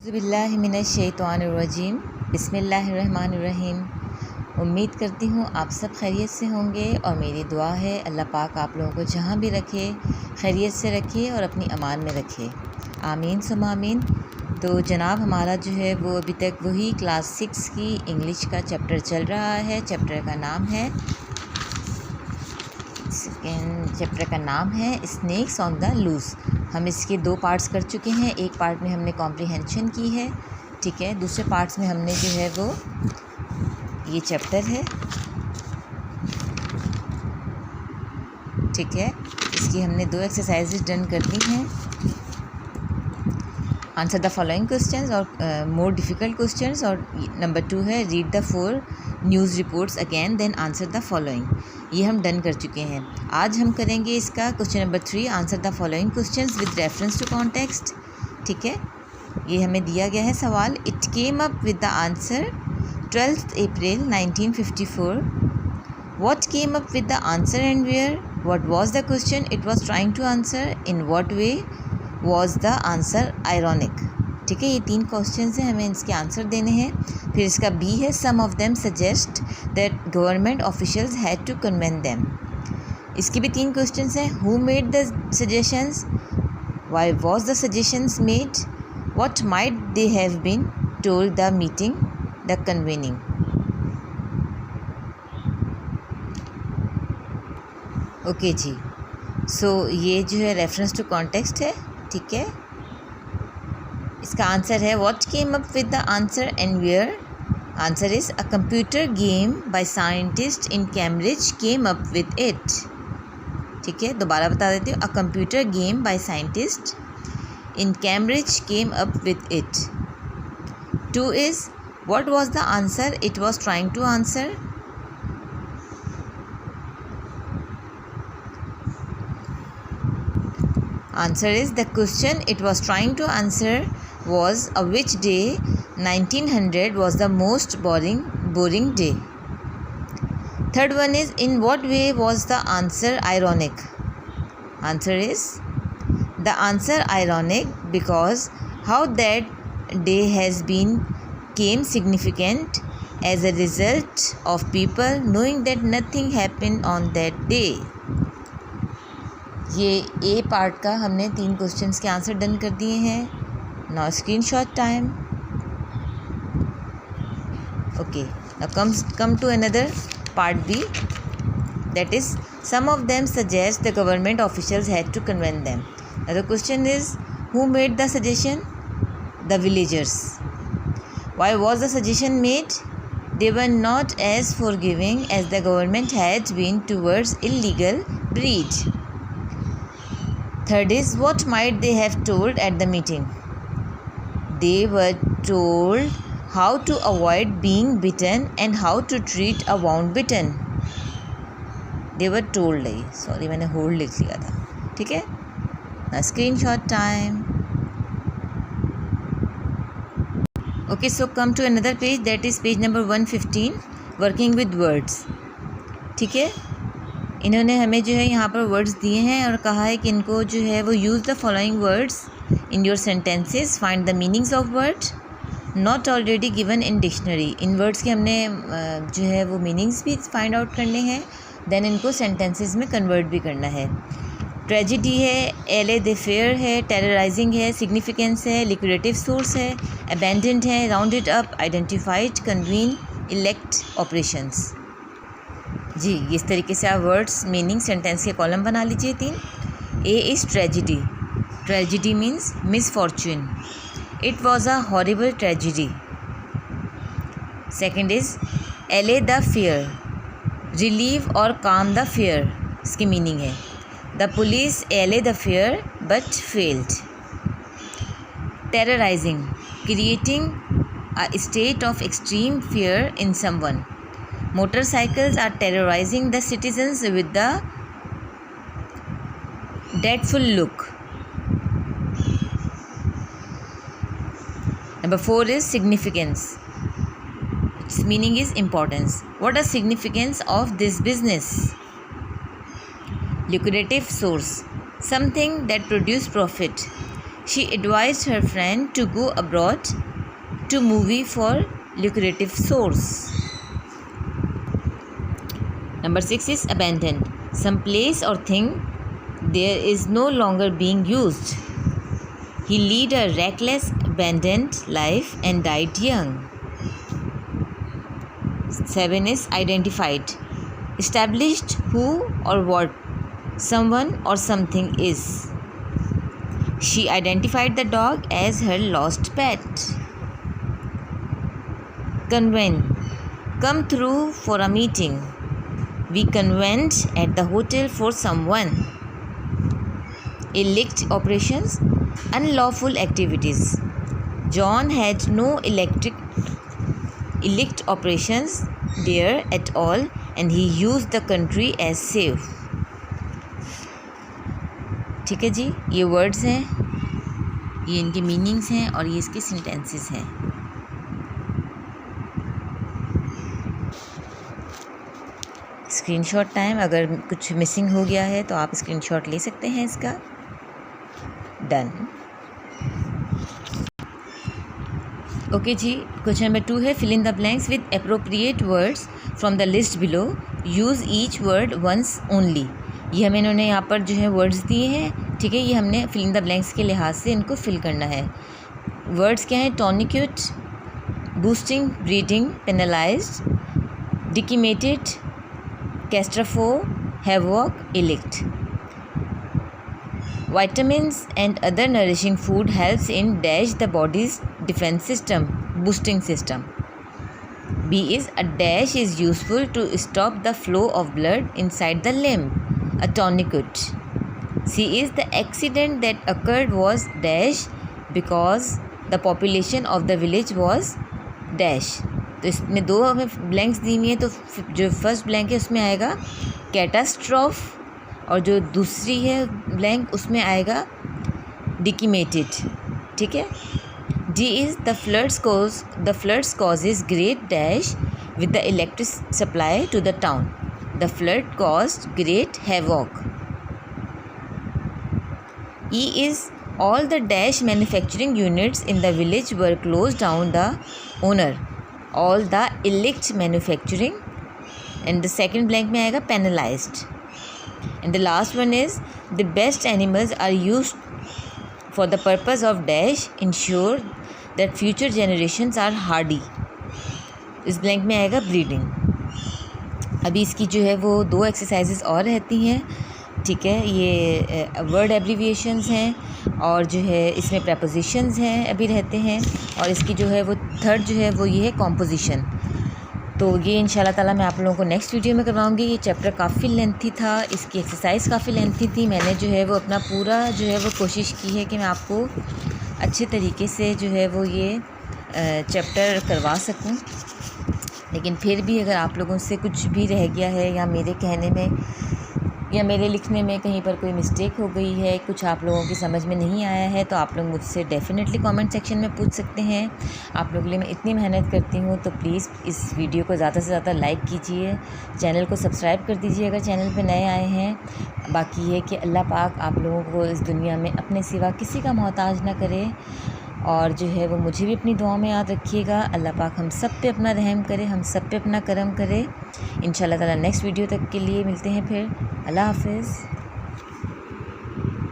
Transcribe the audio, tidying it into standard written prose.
बिस्मिल्लाहिमिनश्शैतानिर्रजीम बिस्मिल्लाहिर्रहमानिर्रहीम। उम्मीद करती हूँ आप सब खैरियत से होंगे और मेरी दुआ है अल्लाह पाक आप लोगों को जहाँ भी रखे खैरियत से रखे और अपनी अमान में रखे, आमीन सुम आमीन। तो जनाब हमारा जो है वो अभी तक वही क्लास 6 की इंग्लिश का चैप्टर चल रहा है। चैप्टर का नाम है स्नेक्स ऑन द लूज़। हम इसके 2 पार्ट्स कर चुके हैं। एक पार्ट में हमने कॉम्प्रिहेंशन की है, ठीक है। दूसरे पार्ट्स में हमने जो है वो ये चैप्टर है, ठीक है। इसकी हमने 2 एक्सरसाइजेज डन कर दी हैं। आंसर द फॉलोइंग क्वेश्चंस और मोर डिफ़िकल्ट क्वेश्चंस, और नंबर 2 है read the 4 news reports again then answer the following. ये हम डन कर चुके हैं। आज हम करेंगे इसका question number 3, answer the following questions with reference to context, ठीक है। ये हमें दिया गया है सवाल। It came up with the answer 12th April 1954. What came up with the answer and where? What was the question it was trying to answer? In what way was the answer ironic? ठीक है, ये 3 questions हैं, हमें इसके answer देने हैं। फिर इसका बी है some of them suggest that government officials had to convent them. इसके भी 3 क्वेश्चंस हैं। Who made the suggestions? Why was the suggestions made? What might they have been told the meeting the convening. Okay जी, so ये जो है reference to context है, ठीक है। इसका आंसर है what came up with the answer and where. Answer is a computer game by scientist in Cambridge came up with it, ठीक है। दोबारा बता देती हूँ, a computer game by scientist in Cambridge came up with it. 2 is what was the answer it was trying to answer. Answer is the question it was trying to answer was a which day 1900 was the most boring day. Third one is in what way was the answer ironic. Answer is the answer ironic because how that day has been came significant as a result of people knowing that nothing happened on that day. ये ए part का हमने 3 questions के answer done कर दिए हैं। Now screenshot time. Okay, now come to another part B, that is some of them suggest the government officials had to convent them. The question is who made the suggestion? The villagers. Why was the suggestion made? They were not as forgiving as the government had been towards illegal breed. Third is what might they have told at the meeting? They were told how to avoid being bitten and how to treat a wound bitten. They were told, sorry मैंने hold लिख लिया था, ठीक है ना। Screenshot time. Okay, so come to another page, that is page number 115, working with words, ठीक है। इन्होंने हमें जो है यहाँ पर वर्ड्स दिए हैं और कहा है कि इनको जो है वो use the following words in your sentences, find the meanings of word not already given in dictionary. In words के हमने जो है वो मीनिंग्स भी फाइंड आउट करने हैं, देन इनको सेंटेंसेस में कन्वर्ट भी करना है। ट्रेजिडी है, एले द फेयर है, टेरराइजिंग है, सिग्निफिकेंस है, लिक्विडेटिव सोर्स है, अबेंडेंट है, rounded up, identified, convene, elect, operations. जी, इस तरीके से आप वर्ड्स मीनिंग सेंटेंस के कॉलम बना लीजिए 3। A is tragedy. Tragedy means misfortune. It was a horrible tragedy. Second is allay the fear, relieve और काम द फियर, इसकी मीनिंग है the police allay the fear but failed. Terrorising, creating a state of extreme fear in someone. Motorcycles are terrorizing the citizens with the dreadful look. Number 4 is significance. Its meaning is importance. What is significance of this business? Lucrative source, something that produce profit. She advised her friend to go abroad to movie for lucrative source. Number 6 is abandoned. Some place or thing there is no longer being used. He led a reckless, abandoned life and died young. 7 is identified. Established who or what someone or something is. She identified the dog as her lost pet. Convene. Come through for a meeting. We convened at the hotel for someone. Illicit operations, unlawful activities. John had no illicit operations there at all and he used the country as safe. ठीक है जी, ये words हैं, ये इनके meanings हैं और ये इसके सेंटेंसेस हैं. Screenshot time. अगर कुछ मिसिंग हो गया है तो आप स्क्रीनशॉट ले सकते हैं इसका. Done. Okay ji. Question number 2 है fill in the blanks with appropriate words from the list below. Use each word once only. ये हमें इन्होंने यहाँ पर जो है वर्ड्स दिए हैं, ठीक है. ये हमने फिल इन द ब्लैंक्स के लिहाज से इनको फिल करना है. वर्ड्स क्या हैं? टॉनिक्यूट, boosting, breeding, penalised, decimated, catastrophe, havoc, illicit. Vitamins and other nourishing food helps in dash the body's defense system, boosting system. B is a dash is useful to stop the flow of blood inside the limb, a tourniquet. C is the accident that occurred was dash because the population of the village was dash. तो इसमें दो हमें blanks दी हुई हैं, तो जो first blank है उसमें आएगा कैटास्ट्रॉफ और जो दूसरी है ब्लैंक उसमें आएगा डिकीमेटेड. ठीक है. D is the floods causes great dash with the electric supply to the town. The flood caused great havoc. E is all the dash manufacturing units in the village were close down the owner. All the illicit manufacturing. And the second blank में आएगा penalised. And the last one is the best animals are used for the purpose of dash ensure that future generations are hardy. इस blank में आएगा breeding. अभी इसकी जो है वो 2 एक्सरसाइजेस और रहती हैं. ठीक है. ये वर्ड एब्रीविएशंस हैं और जो है इसमें प्रपोजिशंस हैं अभी रहते हैं. और इसकी जो है वो थर्ड जो है वो ये है कॉम्पोजिशन. तो ये इंशाल्लाह ताला मैं आप लोगों को नेक्स्ट वीडियो में करवाऊँगी. ये चैप्टर काफ़ी लेंथी था, इसकी एक्सरसाइज काफ़ी लेंथी थी. मैंने जो है वो अपना पूरा जो है वो कोशिश की है कि मैं आपको अच्छे तरीके से जो है वो ये चैप्टर करवा सकूं. लेकिन फिर भी अगर आप लोगों से कुछ भी रह गया है या मेरे कहने में या मेरे लिखने में कहीं पर कोई मिस्टेक हो गई है, कुछ आप लोगों की समझ में नहीं आया है, तो आप लोग मुझसे डेफ़िनेटली कमेंट सेक्शन में पूछ सकते हैं. आप लोगों के लिए मैं इतनी मेहनत करती हूँ, तो प्लीज़ इस वीडियो को ज़्यादा से ज़्यादा लाइक कीजिए. चैनल को सब्सक्राइब कर दीजिए अगर चैनल पे नए आए हैं. बाकी है कि अल्लाह पाक आप लोगों को इस दुनिया में अपने सिवा किसी का मोहताज ना करे. और जो है वो मुझे भी अपनी दुआ में याद रखिएगा. अल्लाह पाक हम सब पे अपना रहम करे, हम सब पे अपना करम करे. इंशाल्लाह ताला नेक्स्ट वीडियो तक के लिए मिलते हैं फिर. अल्लाह हाफ़िज़.